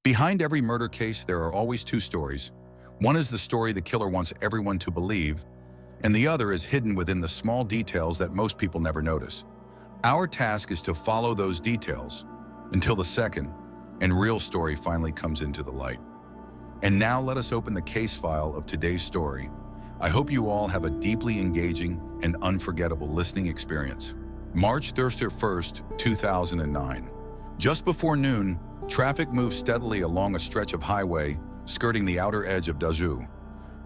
Behind every murder case, there are always two stories. One is the story the killer wants everyone to believe, and the other is hidden within the small details that most people never notice. Our task is to follow those details until the second and real story finally comes into the light. And now let us open the case file of today's story. I hope you all have a deeply engaging and unforgettable listening experience. March 31st, 2009. Just before noon, traffic moved steadily along a stretch of highway skirting the outer edge of Dazhou.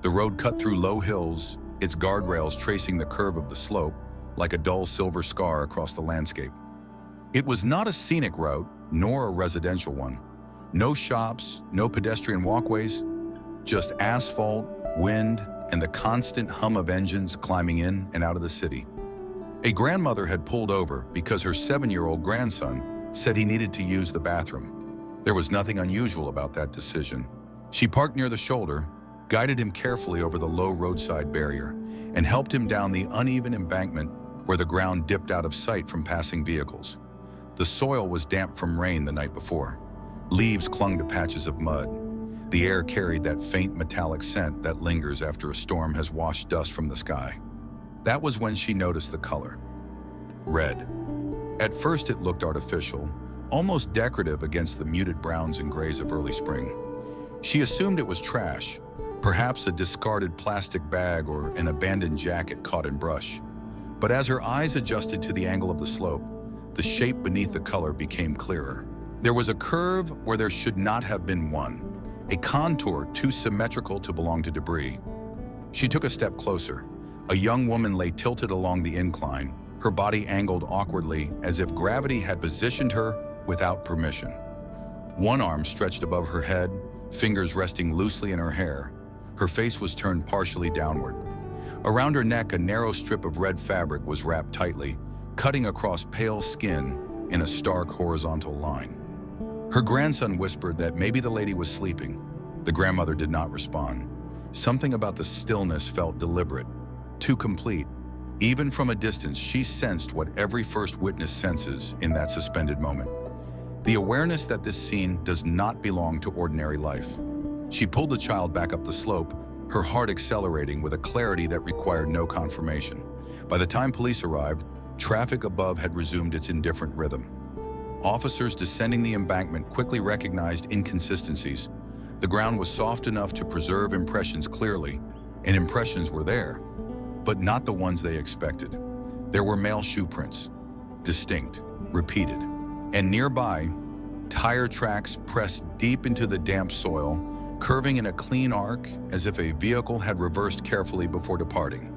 The road cut through low hills, its guardrails tracing the curve of the slope like a dull silver scar across the landscape. It was not a scenic route, nor a residential one. No shops, no pedestrian walkways, just asphalt, wind, and the constant hum of engines climbing in and out of the city. A grandmother had pulled over because her 7-year-old grandson said he needed to use the bathroom. There was nothing unusual about that decision. She parked near the shoulder, guided him carefully over the low roadside barrier, and helped him down the uneven embankment where the ground dipped out of sight from passing vehicles. The soil was damp from rain the night before. Leaves clung to patches of mud. The air carried that faint metallic scent that lingers after a storm has washed dust from the sky. That was when she noticed the color. Red. At first it looked artificial, almost decorative against the muted browns and grays of early spring. She assumed it was trash, perhaps a discarded plastic bag or an abandoned jacket caught in brush. But as her eyes adjusted to the angle of the slope, the shape beneath the color became clearer. There was a curve where there should not have been one, a contour too symmetrical to belong to debris. She took a step closer. A young woman lay tilted along the incline, her body angled awkwardly as if gravity had positioned her without permission. One arm stretched above her head, fingers resting loosely in her hair. Her face was turned partially downward. Around her neck, a narrow strip of red fabric was wrapped tightly, cutting across pale skin in a stark horizontal line. Her grandson whispered that maybe the lady was sleeping. The grandmother did not respond. Something about the stillness felt deliberate, too complete. Even from a distance, she sensed what every first witness senses in that suspended moment. The awareness that this scene does not belong to ordinary life. She pulled the child back up the slope, her heart accelerating with a clarity that required no confirmation. By the time police arrived, traffic above had resumed its indifferent rhythm. Officers descending the embankment quickly recognized inconsistencies. The ground was soft enough to preserve impressions clearly, and impressions were there, but not the ones they expected. There were male shoe prints, distinct, repeated, and nearby, tire tracks pressed deep into the damp soil, curving in a clean arc as if a vehicle had reversed carefully before departing.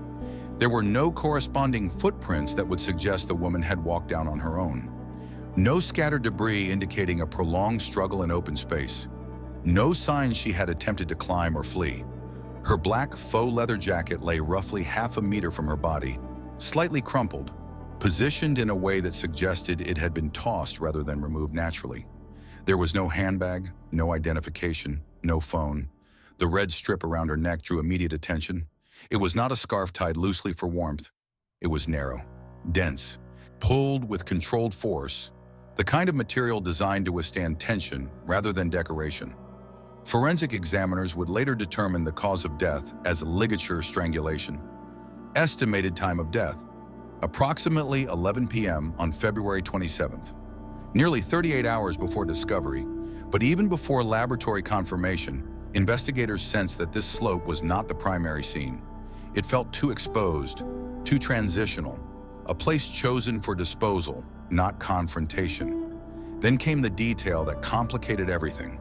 There were no corresponding footprints that would suggest the woman had walked down on her own. No scattered debris indicating a prolonged struggle in open space. No signs she had attempted to climb or flee. Her black faux leather jacket lay roughly half a meter from her body, slightly crumpled, positioned in a way that suggested it had been tossed rather than removed naturally. There was no handbag, no identification, no phone. The red strip around her neck drew immediate attention. It was not a scarf tied loosely for warmth. It was narrow, dense, pulled with controlled force, the kind of material designed to withstand tension rather than decoration. Forensic examiners would later determine the cause of death as ligature strangulation. Estimated time of death, approximately 11 p.m. on February 27th. Nearly 38 hours before discovery, but even before laboratory confirmation, investigators sensed that this slope was not the primary scene. It felt too exposed, too transitional, a place chosen for disposal, not confrontation. Then came the detail that complicated everything.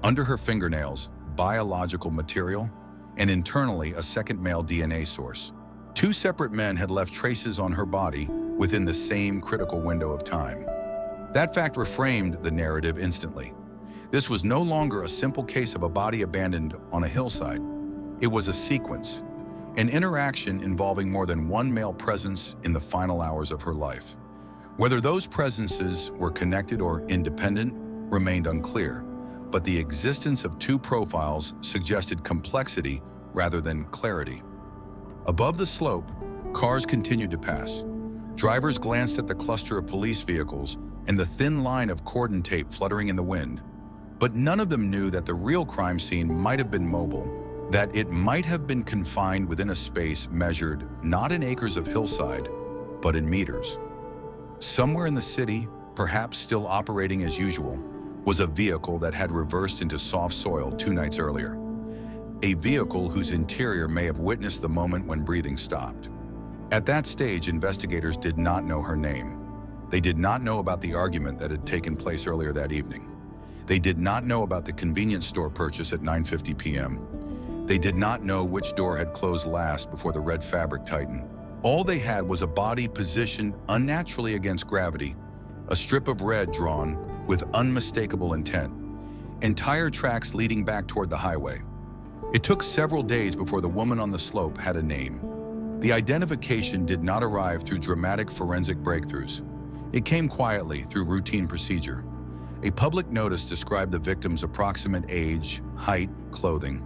Under her fingernails, biological material, and internally a second male DNA source. Two separate men had left traces on her body within the same critical window of time. That fact reframed the narrative instantly. This was no longer a simple case of a body abandoned on a hillside. It was a sequence, an interaction involving more than one male presence in the final hours of her life. Whether those presences were connected or independent remained unclear, but the existence of two profiles suggested complexity rather than clarity. Above the slope, cars continued to pass. Drivers glanced at the cluster of police vehicles and the thin line of cordon tape fluttering in the wind. But none of them knew that the real crime scene might have been mobile, that it might have been confined within a space measured not in acres of hillside, but in meters. Somewhere in the city, perhaps still operating as usual, was a vehicle that had reversed into soft soil 2 nights earlier. A vehicle whose interior may have witnessed the moment when breathing stopped. At that stage, investigators did not know her name. They did not know about the argument that had taken place earlier that evening. They did not know about the convenience store purchase at 9:50 p.m. They did not know which door had closed last before the red fabric tightened. All they had was a body positioned unnaturally against gravity, a strip of red drawn with unmistakable intent, and tire tracks leading back toward the highway. It took several days before the woman on the slope had a name. The identification did not arrive through dramatic forensic breakthroughs. It came quietly through routine procedure. A public notice described the victim's approximate age, height, clothing.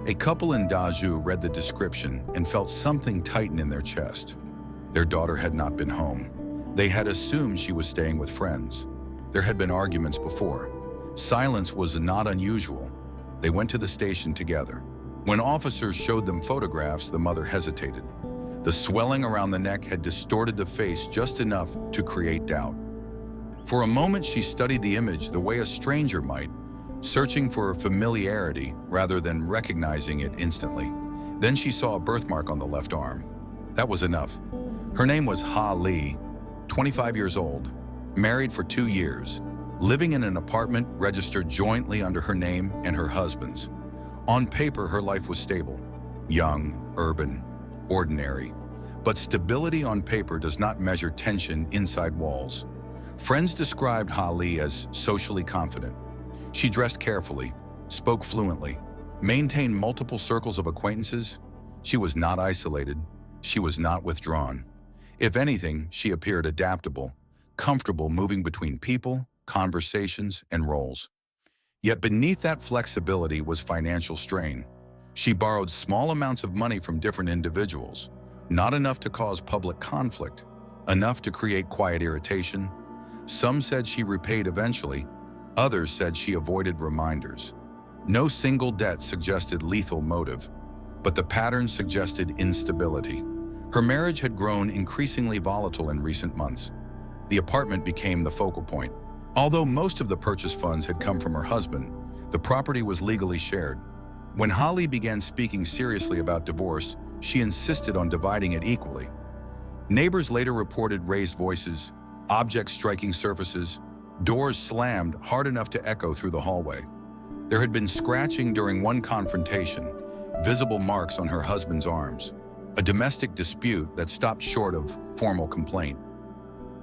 A couple in Dazhou read the description and felt something tighten in their chest. Their daughter had not been home. They had assumed she was staying with friends. There had been arguments before. Silence was not unusual. They went to the station together. When officers showed them photographs, the mother hesitated. The swelling around the neck had distorted the face just enough to create doubt. For a moment, she studied the image the way a stranger might, searching for familiarity rather than recognizing it instantly. Then she saw a birthmark on the left arm. That was enough. Her name was Ha Li, 25 years old, married for 2 years, living in an apartment registered jointly under her name and her husband's. On paper, her life was stable, young, urban, ordinary. But stability on paper does not measure tension inside walls. Friends described Ha Li as socially confident. She dressed carefully, spoke fluently, maintained multiple circles of acquaintances. She was not isolated. She was not withdrawn. If anything, she appeared adaptable, comfortable moving between people, conversations, and roles. Yet beneath that flexibility was financial strain. She borrowed small amounts of money from different individuals, not enough to cause public conflict, enough to create quiet irritation. Some said she repaid eventually. Others said she avoided reminders. No single debt suggested lethal motive, but the pattern suggested instability. Her marriage had grown increasingly volatile in recent months. The apartment became the focal point. Although most of the purchase funds had come from her husband, the property was legally shared. When Holly began speaking seriously about divorce, she insisted on dividing it equally. Neighbors later reported raised voices, objects striking surfaces, doors slammed hard enough to echo through the hallway. There had been scratching during one confrontation, visible marks on her husband's arms, a domestic dispute that stopped short of formal complaint.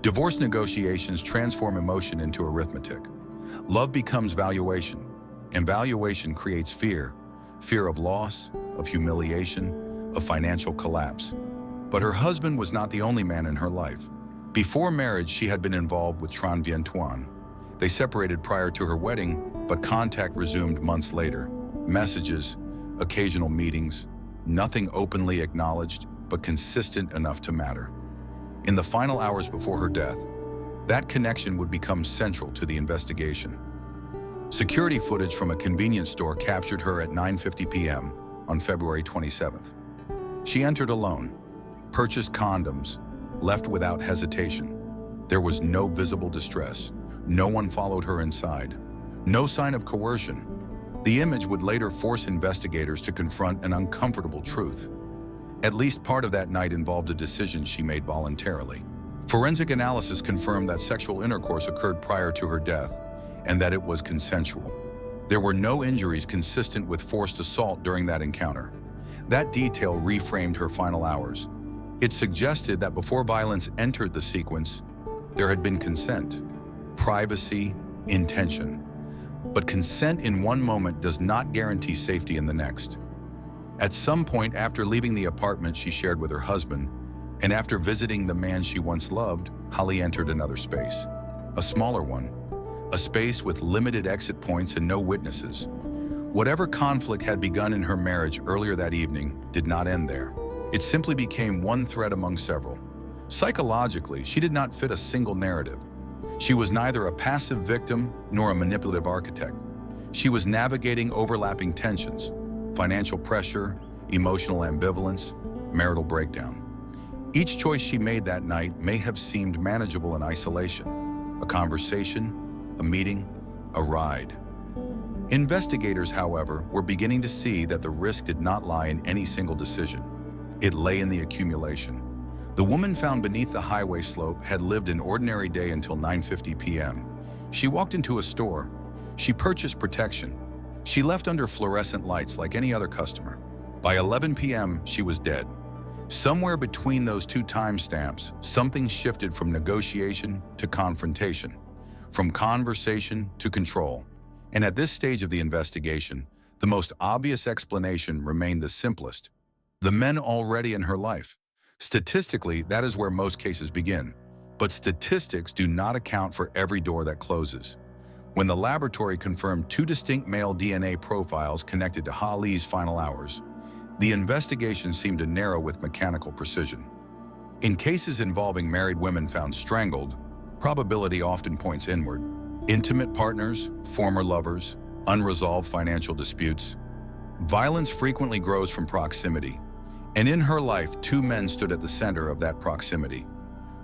Divorce negotiations transform emotion into arithmetic. Love becomes valuation, and valuation creates fear, fear of loss, of humiliation, of financial collapse. But her husband was not the only man in her life. Before marriage, she had been involved with Tran Vien Tuan. They separated prior to her wedding, but contact resumed months later. Messages, occasional meetings, nothing openly acknowledged, but consistent enough to matter. In the final hours before her death, that connection would become central to the investigation. Security footage from a convenience store captured her at 9:50 p.m. on February 27th. She entered alone, purchased condoms, left without hesitation. There was no visible distress. No one followed her inside. No sign of coercion. The image would later force investigators to confront an uncomfortable truth. At least part of that night involved a decision she made voluntarily. Forensic analysis confirmed that sexual intercourse occurred prior to her death and that it was consensual. There were no injuries consistent with forced assault during that encounter. That detail reframed her final hours. It suggested that before violence entered the sequence, there had been consent, privacy, intention. But consent in one moment does not guarantee safety in the next. At some point after leaving the apartment she shared with her husband, and after visiting the man she once loved, Holly entered another space. A smaller one, a space with limited exit points and no witnesses. Whatever conflict had begun in her marriage earlier that evening did not end there. It simply became one thread among several. Psychologically, she did not fit a single narrative. She was neither a passive victim nor a manipulative architect. She was navigating overlapping tensions, financial pressure, emotional ambivalence, marital breakdown. Each choice she made that night may have seemed manageable in isolation: a conversation, a meeting, a ride. Investigators, however, were beginning to see that the risk did not lie in any single decision. It lay in the accumulation. The woman found beneath the highway slope had lived an ordinary day until 9:50 p.m. She walked into a store. She purchased protection. She left under fluorescent lights like any other customer. By 11 p.m., she was dead. Somewhere between those two timestamps, something shifted from negotiation to confrontation, from conversation to control. And at this stage of the investigation, the most obvious explanation remained the simplest: the men already in her life. Statistically, that is where most cases begin. But statistics do not account for every door that closes. When the laboratory confirmed two distinct male DNA profiles connected to Hali's final hours, the investigation seemed to narrow with mechanical precision. In cases involving married women found strangled, probability often points inward. Intimate partners, former lovers, unresolved financial disputes. Violence frequently grows from proximity, and in her life, two men stood at the center of that proximity.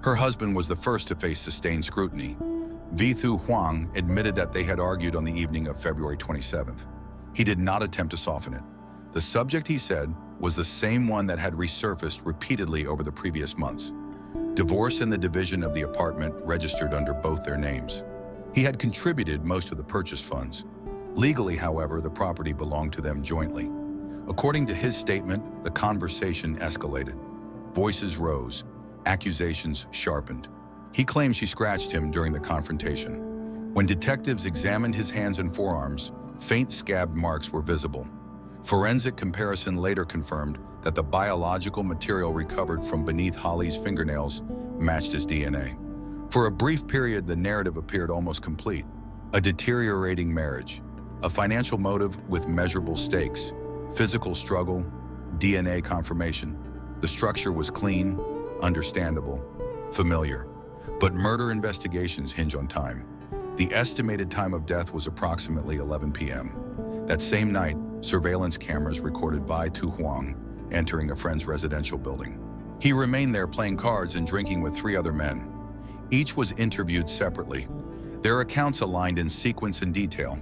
Her husband was the first to face sustained scrutiny. Vithu Huang admitted that they had argued on the evening of February 27th. He did not attempt to soften it. The subject, he said, was the same one that had resurfaced repeatedly over the previous months. Divorce and the division of the apartment registered under both their names. He had contributed most of the purchase funds. Legally, however, the property belonged to them jointly. According to his statement, the conversation escalated. Voices rose, accusations sharpened. He claimed she scratched him during the confrontation. When detectives examined his hands and forearms, faint scabbed marks were visible. Forensic comparison later confirmed that the biological material recovered from beneath Hali's fingernails matched his DNA. For a brief period, the narrative appeared almost complete. A deteriorating marriage, a financial motive with measurable stakes, physical struggle, DNA confirmation. The structure was clean, understandable, familiar. But murder investigations hinge on time. The estimated time of death was approximately 11 p.m. That same night, surveillance cameras recorded Vithu Huang entering a friend's residential building. He remained there playing cards and drinking with three other men. Each was interviewed separately. Their accounts aligned in sequence and detail.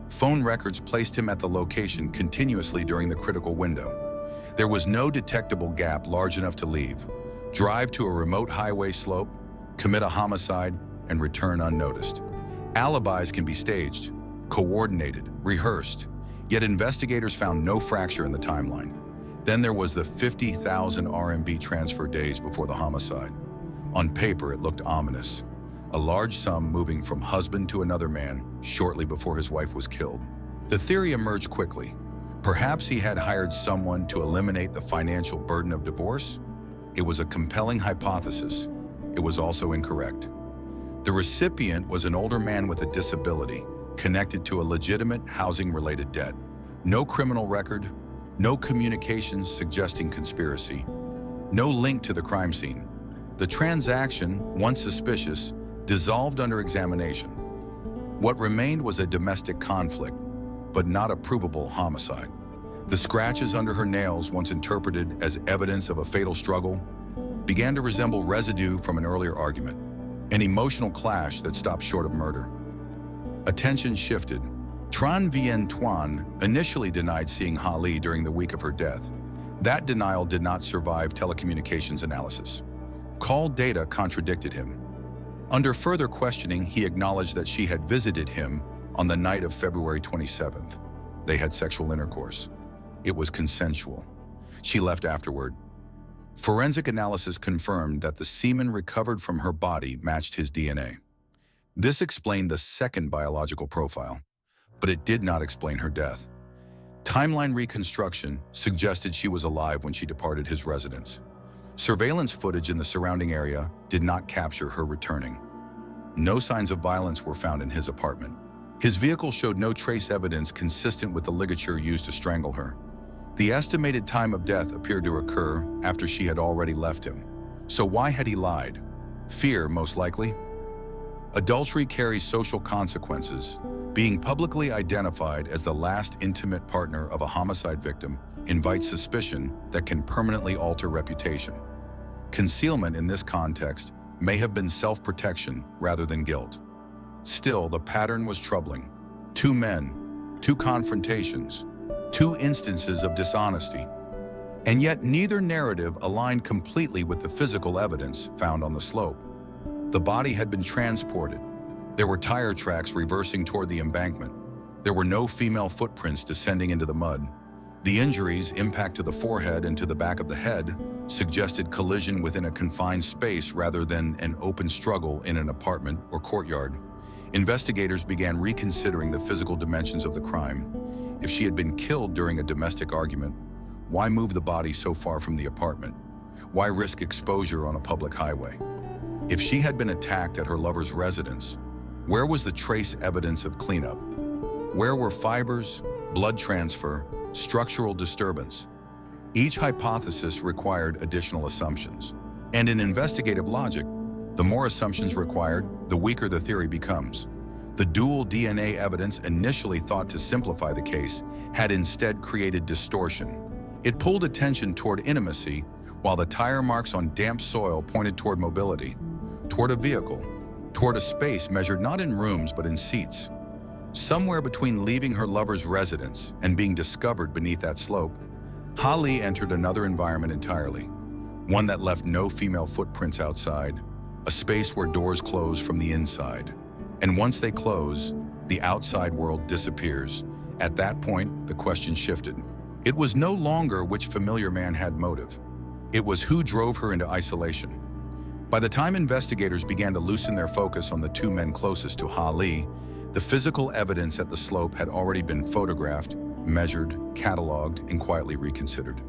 Phone records placed him at the location continuously during the critical window. There was no detectable gap large enough to leave, drive to a remote highway slope, commit a homicide, and return unnoticed. Alibis can be staged, coordinated, rehearsed, yet investigators found no fracture in the timeline. Then there was the 50,000 RMB transfer days before the homicide. On paper, it looked ominous. A large sum moving from husband to another man shortly before his wife was killed. The theory emerged quickly. Perhaps he had hired someone to eliminate the financial burden of divorce? It was a compelling hypothesis. It was also incorrect. The recipient was an older man with a disability connected to a legitimate housing-related debt. No criminal record, no communications suggesting conspiracy, no link to the crime scene. The transaction, once suspicious, dissolved under examination. What remained was a domestic conflict, but not a provable homicide. The scratches under her nails, once interpreted as evidence of a fatal struggle, began to resemble residue from an earlier argument, an emotional clash that stopped short of murder. Attention shifted. Tran Vien Tuan initially denied seeing Hali during the week of her death. That denial did not survive telecommunications analysis. Call data contradicted him. Under further questioning, he acknowledged that she had visited him on the night of February 27th. They had sexual intercourse. It was consensual. She left afterward. Forensic analysis confirmed that the semen recovered from her body matched his DNA. This explained the second biological profile, but it did not explain her death. Timeline reconstruction suggested she was alive when she departed his residence. Surveillance footage in the surrounding area did not capture her returning. No signs of violence were found in his apartment. His vehicle showed no trace evidence consistent with the ligature used to strangle her. The estimated time of death appeared to occur after she had already left him. So why had he lied? Fear, most likely. Adultery carries social consequences. Being publicly identified as the last intimate partner of a homicide victim invites suspicion that can permanently alter reputation. Concealment in this context may have been self-protection rather than guilt. Still, the pattern was troubling. 2 men, 2 confrontations, 2 instances of dishonesty. And yet neither narrative aligned completely with the physical evidence found on the slope. The body had been transported. There were tire tracks reversing toward the embankment. There were no female footprints descending into the mud. The injuries, impact to the forehead and to the back of the head, suggested collision within a confined space rather than an open struggle in an apartment or courtyard. Investigators began reconsidering the physical dimensions of the crime. If she had been killed during a domestic argument, why move the body so far from the apartment? Why risk exposure on a public highway? If she had been attacked at her lover's residence, where was the trace evidence of cleanup? Where were fibers, blood transfer, structural disturbance? Each hypothesis required additional assumptions. And in investigative logic, the more assumptions required, the weaker the theory becomes. The dual DNA evidence initially thought to simplify the case had instead created distortion. It pulled attention toward intimacy, while the tire marks on damp soil pointed toward mobility, toward a vehicle, toward a space measured not in rooms but in seats. Somewhere between leaving her lover's residence and being discovered beneath that slope, Holly entered another environment entirely, one that left no female footprints outside, a space where doors close from the inside. And once they close, the outside world disappears. At that point, the question shifted. It was no longer which familiar man had motive. It was who drove her into isolation. By the time investigators began to loosen their focus on the 2 men closest to Holly, the physical evidence at the slope had already been photographed, measured, cataloged, and quietly reconsidered.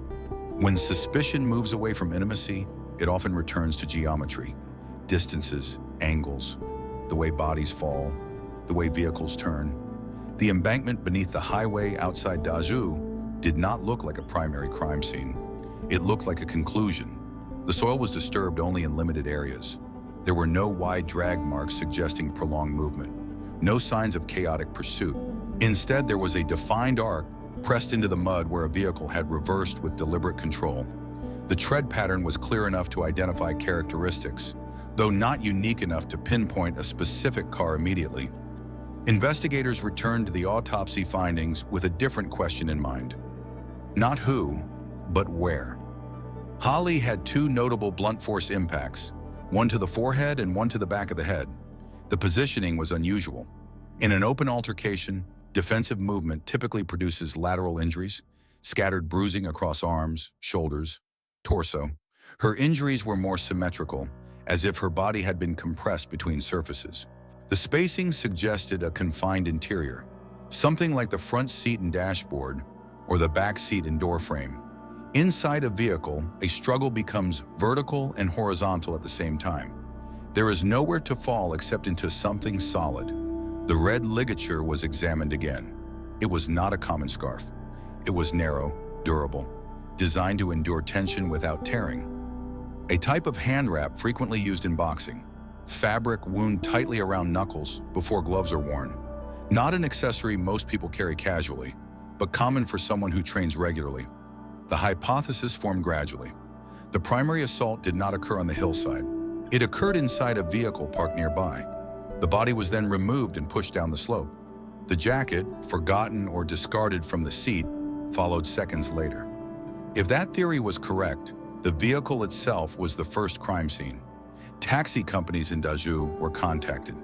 When suspicion moves away from intimacy, it often returns to geometry, distances, angles, the way bodies fall, the way vehicles turn. The embankment beneath the highway outside Dazhou did not look like a primary crime scene. It looked like a conclusion. The soil was disturbed only in limited areas. There were no wide drag marks suggesting prolonged movement, no signs of chaotic pursuit. Instead, there was a defined arc pressed into the mud where a vehicle had reversed with deliberate control. The tread pattern was clear enough to identify characteristics, though not unique enough to pinpoint a specific car immediately. Investigators returned to the autopsy findings with a different question in mind. Not who, but where. Holly had 2 notable blunt force impacts, one to the forehead and one to the back of the head. The positioning was unusual. In an open altercation, defensive movement typically produces lateral injuries, scattered bruising across arms, shoulders, torso. Her injuries were more symmetrical, as if her body had been compressed between surfaces. The spacing suggested a confined interior, something like the front seat and dashboard, or the back seat and door frame. Inside a vehicle, a struggle becomes vertical and horizontal at the same time. There is nowhere to fall except into something solid. The red ligature was examined again. It was not a common scarf. It was narrow, durable, designed to endure tension without tearing. A type of hand wrap frequently used in boxing. Fabric wound tightly around knuckles before gloves are worn. Not an accessory most people carry casually, but common for someone who trains regularly. The hypothesis formed gradually. The primary assault did not occur on the hillside. It occurred inside a vehicle parked nearby. The body was then removed and pushed down the slope. The jacket, forgotten or discarded from the seat, followed seconds later. If that theory was correct, the vehicle itself was the first crime scene. Taxi companies in Dazhou were contacted.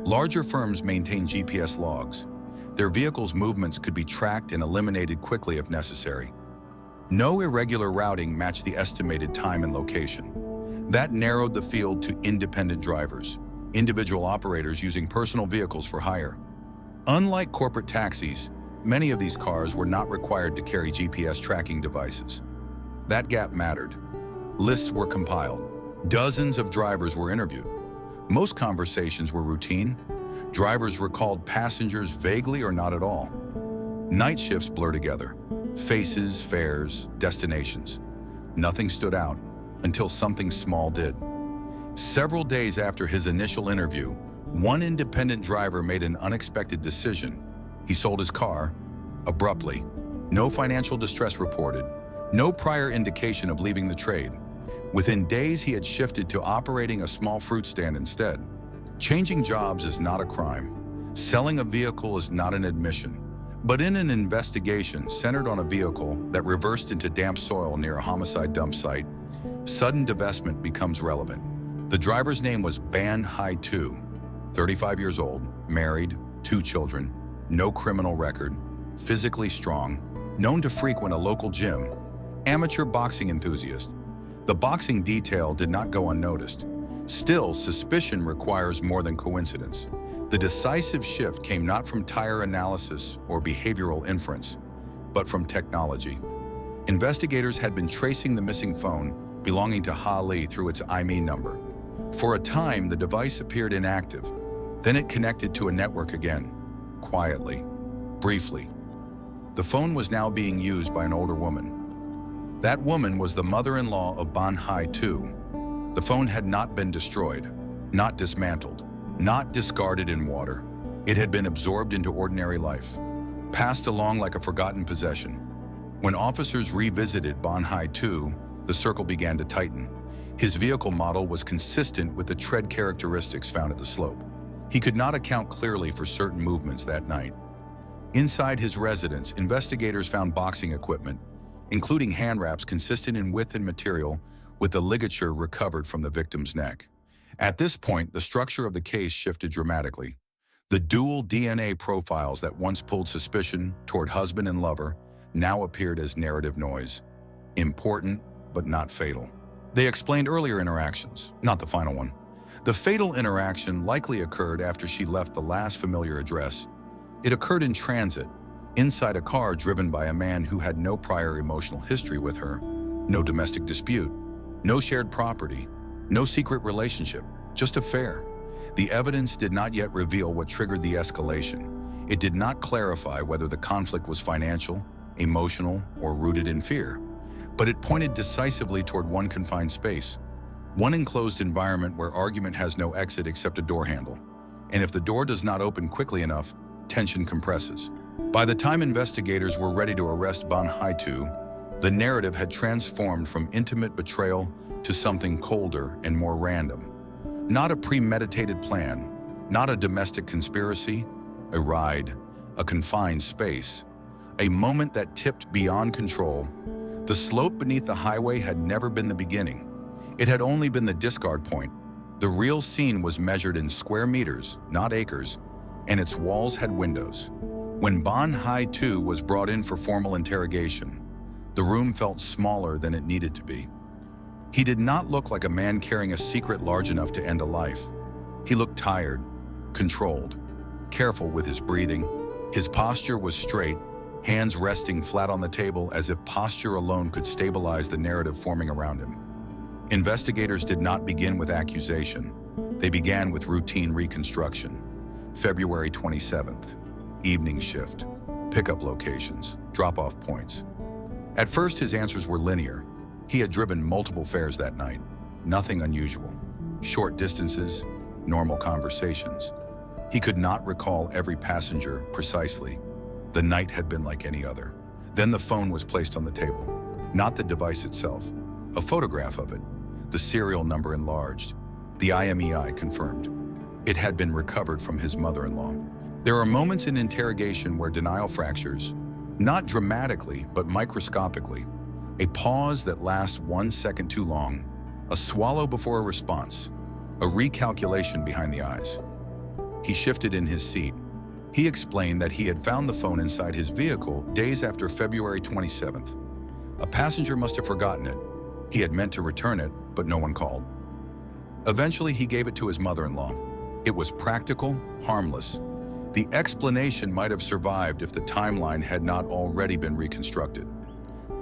Larger firms maintained GPS logs. Their vehicles' movements could be tracked and eliminated quickly if necessary. No irregular routing matched the estimated time and location. That narrowed the field to independent drivers, individual operators using personal vehicles for hire. Unlike corporate taxis, many of these cars were not required to carry GPS tracking devices. That gap mattered. Lists were compiled. Dozens of drivers were interviewed. Most conversations were routine. Drivers recalled passengers vaguely or not at all. Night shifts blur together. Faces, fares, destinations. Nothing stood out until something small did. Several days after his initial interview, One independent driver made an unexpected decision. He sold his car, abruptly. No financial distress reported, no prior indication of leaving the trade. Within days, he had shifted to operating a small fruit stand instead. Changing jobs is not a crime. Selling a vehicle is not an admission. But in an investigation centered on a vehicle that reversed into damp soil near a homicide dump site, sudden divestment becomes relevant. The driver's name was Ban Hai Tu, 35 years old, married, 2 children, no criminal record, physically strong, known to frequent a local gym, amateur boxing enthusiast. The boxing detail did not go unnoticed. Still, suspicion requires more than coincidence. The decisive shift came not from tire analysis or behavioral inference, but from technology. Investigators had been tracing the missing phone belonging to Ha Li through its IMEI number. For a time, the device appeared inactive. Then it connected to a network again, quietly, briefly. The phone was now being used by an older woman. That woman was the mother-in-law of Ban Hai Tu. The phone had not been destroyed, not dismantled, not discarded in water. It had been absorbed into ordinary life, passed along like a forgotten possession. When officers revisited Ban Hai Tu, the circle began to tighten. His vehicle model was consistent with the tread characteristics found at the slope. He could not account clearly for certain movements that night. Inside his residence, investigators found boxing equipment, including hand wraps consistent in width and material, with the ligature recovered from the victim's neck. At this point, the structure of the case shifted dramatically. The dual DNA profiles that once pulled suspicion toward husband and lover now appeared as narrative noise. Important, but not fatal. They explained earlier interactions, not the final one. The fatal interaction likely occurred after she left the last familiar address. It occurred in transit, inside a car driven by a man who had no prior emotional history with her, no domestic dispute, no shared property, no secret relationship, just affair. The evidence did not yet reveal what triggered the escalation. It did not clarify whether the conflict was financial, emotional, or rooted in fear. But it pointed decisively toward one confined space, one enclosed environment where argument has no exit except a door handle. And if the door does not open quickly enough, tension compresses. By the time investigators were ready to arrest Ban Hai Tu, the narrative had transformed from intimate betrayal to something colder and more random. Not a premeditated plan, not a domestic conspiracy, a ride, a confined space, a moment that tipped beyond control. The slope beneath the highway had never been the beginning. It had only been the discard point. The real scene was measured in square meters, not acres, and its walls had windows. When Ban Hai Tu was brought in for formal interrogation, the room felt smaller than it needed to be. He did not look like a man carrying a secret large enough to end a life. He looked tired, controlled, careful with his breathing. His posture was straight, hands resting flat on the table as if posture alone could stabilize the narrative forming around him. Investigators did not begin with accusation. They began with routine reconstruction. February 27th, evening shift, pickup locations, drop-off points. At first, his answers were linear. He had driven multiple fares that night. Nothing unusual. Short distances, normal conversations. He could not recall every passenger precisely. The night had been like any other. Then the phone was placed on the table. Not the device itself. A photograph of it. The serial number enlarged. The IMEI confirmed. It had been recovered from his mother-in-law. There are moments in interrogation where denial fractures, not dramatically, but microscopically. A pause that lasts 1 second too long, a swallow before a response, a recalculation behind the eyes. He shifted in his seat. He explained that he had found the phone inside his vehicle days after February 27th. A passenger must have forgotten it. He had meant to return it, but no one called. Eventually, he gave it to his mother-in-law. It was practical, harmless. The explanation might have survived if the timeline had not already been reconstructed.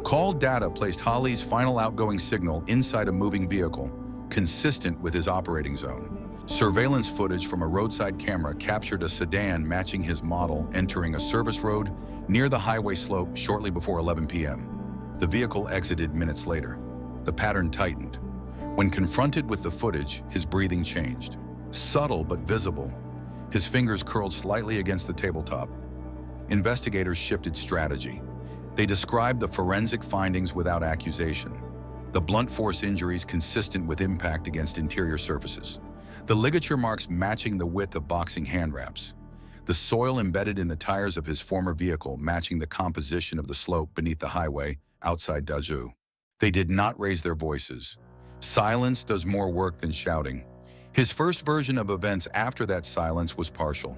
Call data placed Holly's final outgoing signal inside a moving vehicle, consistent with his operating zone. Surveillance footage from a roadside camera captured a sedan matching his model entering a service road near the highway slope shortly before 11 p.m. The vehicle exited minutes later. The pattern tightened. When confronted with the footage, his breathing changed. Subtle but visible, his fingers curled slightly against the tabletop. Investigators shifted strategy. They described the forensic findings without accusation. The blunt force injuries consistent with impact against interior surfaces. The ligature marks matching the width of boxing hand wraps. The soil embedded in the tires of his former vehicle matching the composition of the slope beneath the highway outside Dazhou. They did not raise their voices. Silence does more work than shouting. His first version of events after that silence was partial.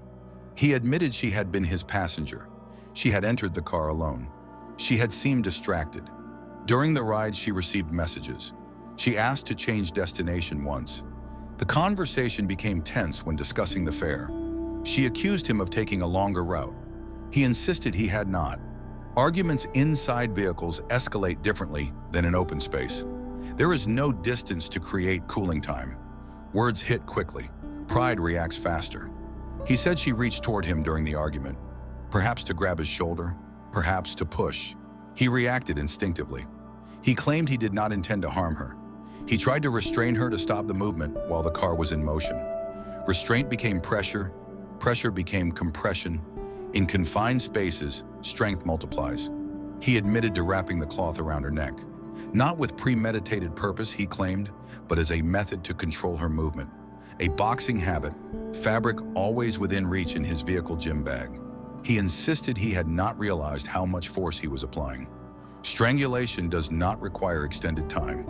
He admitted she had been his passenger. She had entered the car alone. She had seemed distracted. During the ride, she received messages. She asked to change destination once. The conversation became tense when discussing the fare. She accused him of taking a longer route. He insisted he had not. Arguments inside vehicles escalate differently than in open space. There is no distance to create cooling time. Words hit quickly. Pride reacts faster. He said she reached toward him during the argument, perhaps to grab his shoulder, perhaps to push. He reacted instinctively. He claimed he did not intend to harm her. He tried to restrain her to stop the movement while the car was in motion. Restraint became pressure, pressure became compression. In confined spaces, strength multiplies. He admitted to wrapping the cloth around her neck. Not with premeditated purpose, he claimed, but as a method to control her movement. A boxing habit, fabric always within reach in his vehicle gym bag. He insisted he had not realized how much force he was applying. Strangulation does not require extended time.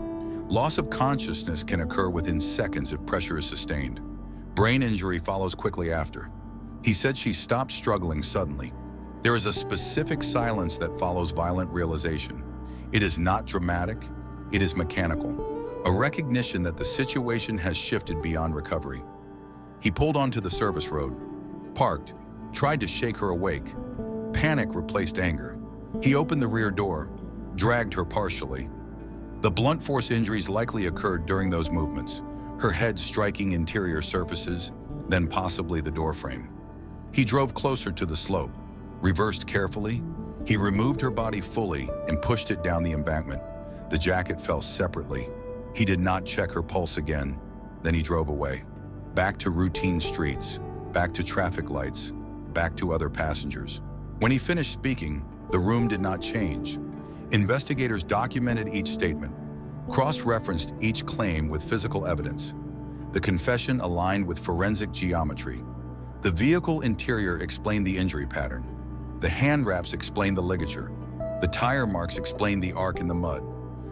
Loss of consciousness can occur within seconds if pressure is sustained. Brain injury follows quickly after. He said she stopped struggling suddenly. There is a specific silence that follows violent realization. It is not dramatic, it is mechanical. A recognition that the situation has shifted beyond recovery. He pulled onto the service road, parked, tried to shake her awake. Panic replaced anger. He opened the rear door, dragged her partially. The blunt force injuries likely occurred during those movements, her head striking interior surfaces, then possibly the door frame. He drove closer to the slope, reversed carefully. He removed her body fully and pushed it down the embankment. The jacket fell separately. He did not check her pulse again. Then he drove away. Back to routine streets, back to traffic lights, back to other passengers. When he finished speaking, the room did not change. Investigators documented each statement, cross-referenced each claim with physical evidence. The confession aligned with forensic geometry. The vehicle interior explained the injury pattern. The hand wraps explained the ligature. The tire marks explained the arc in the mud.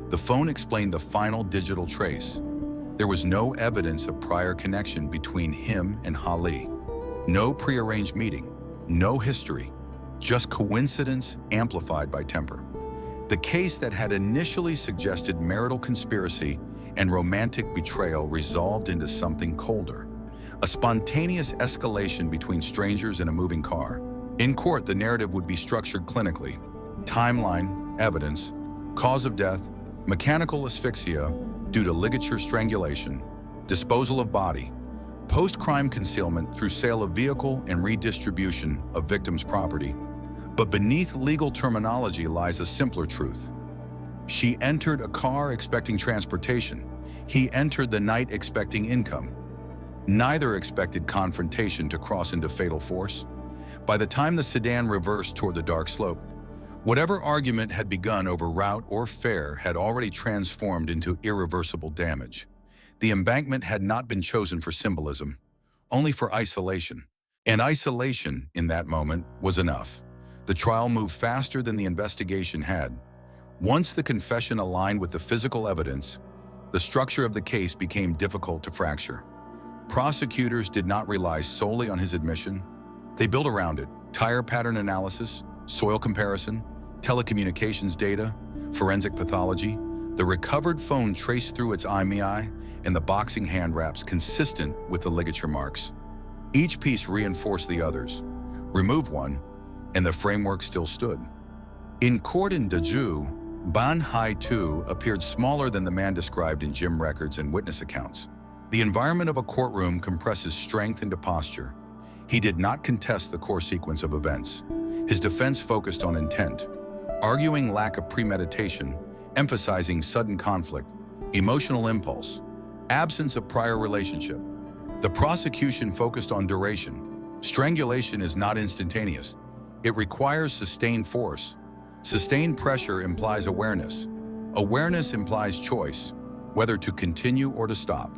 The phone explained the final digital trace. There was no evidence of prior connection between him and Hali. No prearranged meeting, no history, just coincidence amplified by temper. The case that had initially suggested marital conspiracy and romantic betrayal resolved into something colder. A spontaneous escalation between strangers in a moving car. In court, the narrative would be structured clinically. Timeline, evidence, cause of death, mechanical asphyxia due to ligature strangulation, disposal of body, post-crime concealment through sale of vehicle and redistribution of victim's property. But beneath legal terminology lies a simpler truth. She entered a car expecting transportation. He entered the night expecting income. Neither expected confrontation to cross into fatal force. By the time the sedan reversed toward the dark slope, whatever argument had begun over route or fare had already transformed into irreversible damage. The embankment had not been chosen for symbolism, only for isolation. And isolation, in that moment, was enough. The trial moved faster than the investigation had. Once the confession aligned with the physical evidence, the structure of the case became difficult to fracture. Prosecutors did not rely solely on his admission. They built around it tire pattern analysis, soil comparison, telecommunications data, forensic pathology, the recovered phone traced through its IMEI, and the boxing hand wraps consistent with the ligature marks. Each piece reinforced the others. Remove one, and the framework still stood. In court in Dazhou, Ban Hai Tu appeared smaller than the man described in gym records and witness accounts. The environment of a courtroom compresses strength into posture. He did not contest the core sequence of events. His defense focused on intent, arguing lack of premeditation, emphasizing sudden conflict, emotional impulse, absence of prior relationship. The prosecution focused on duration, Strangulation is not instantaneous. It requires sustained force. Sustained pressure implies awareness. Awareness implies choice, whether to continue or to stop.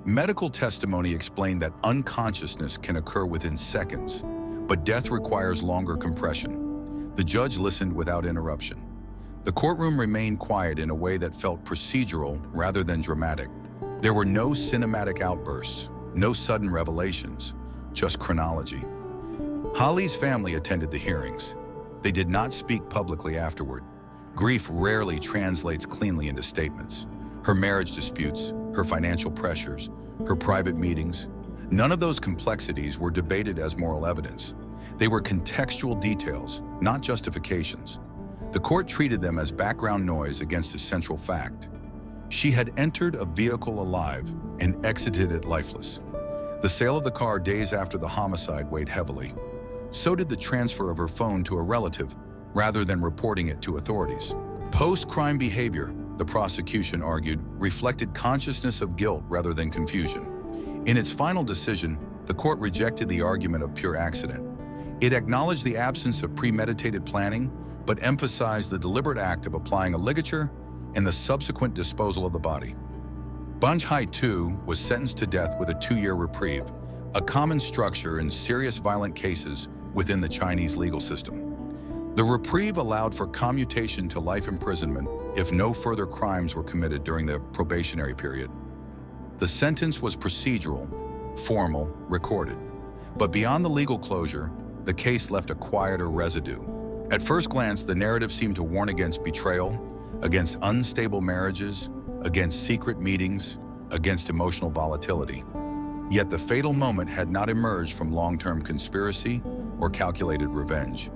Medical testimony explained that unconsciousness can occur within seconds, but death requires longer compression. The judge listened without interruption. The courtroom remained quiet in a way that felt procedural rather than dramatic. There were no cinematic outbursts, no sudden revelations, just chronology. Holly's family attended the hearings. They did not speak publicly afterward. Grief rarely translates cleanly into statements. Her marriage disputes, her financial pressures, her private meetings, none of those complexities were debated as moral evidence. They were contextual details, not justifications. The court treated them as background noise against a central fact. She had entered a vehicle alive and exited it lifeless. The sale of the car days after the homicide weighed heavily. So did the transfer of her phone to a relative, rather than reporting it to authorities. Post-crime behavior, the prosecution argued, reflected consciousness of guilt rather than confusion. In its final decision, the court rejected the argument of pure accident. It acknowledged the absence of premeditated planning, but emphasized the deliberate act of applying a ligature and the subsequent disposal of the body. Bunhai Tu was sentenced to death with a 2-year reprieve, a common structure in serious violent cases within the Chinese legal system. The reprieve allowed for commutation to life imprisonment if no further crimes were committed during the probationary period. The sentence was procedural, formal, recorded. But beyond the legal closure, the case left a quieter residue. At first glance, the narrative seemed to warn against betrayal, against unstable marriages, against secret meetings, against emotional volatility. Yet the fatal moment had not emerged from long-term conspiracy or calculated revenge.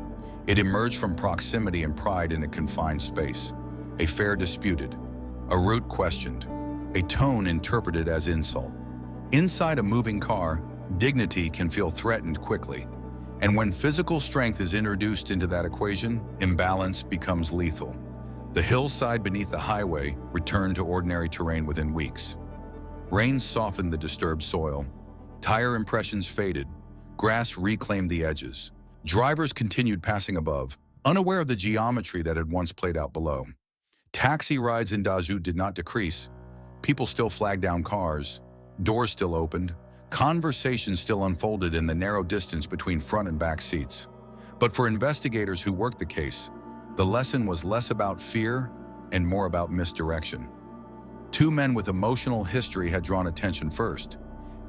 It emerged from proximity and pride in a confined space, a fare disputed, a route questioned, a tone interpreted as insult. Inside a moving car, dignity can feel threatened quickly. And when physical strength is introduced into that equation, imbalance becomes lethal. The hillside beneath the highway returned to ordinary terrain within weeks. Rain softened the disturbed soil. Tire impressions faded. Grass reclaimed the edges. Drivers continued passing above, unaware of the geometry that had once played out below. Taxi rides in Dazhou did not decrease. People still flagged down cars. Doors still opened. Conversations still unfolded in the narrow distance between front and back seats. But for investigators who worked the case, the lesson was less about fear and more about misdirection. 2 men with emotional history had drawn attention first.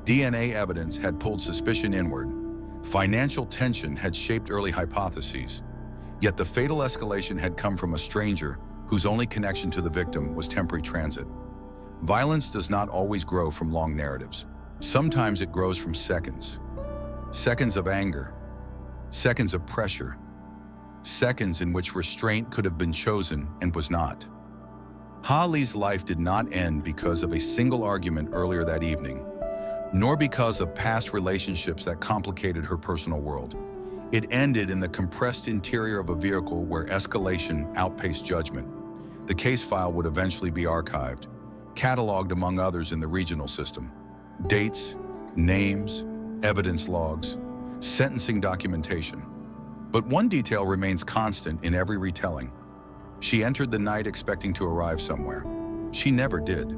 DNA evidence had pulled suspicion inward. Financial tension had shaped early hypotheses. Yet the fatal escalation had come from a stranger whose only connection to the victim was temporary transit. Violence does not always grow from long narratives. Sometimes it grows from seconds. Seconds of anger. Seconds of pressure. Seconds in which restraint could have been chosen and was not. Holly's life did not end because of a single argument earlier that evening, nor because of past relationships that complicated her personal world. It ended in the compressed interior of a vehicle where escalation outpaced judgment. The case file would eventually be archived, cataloged among others in the regional system. Dates, names, evidence logs, sentencing documentation. But one detail remains constant in every retelling. She entered the night expecting to arrive somewhere. She never did.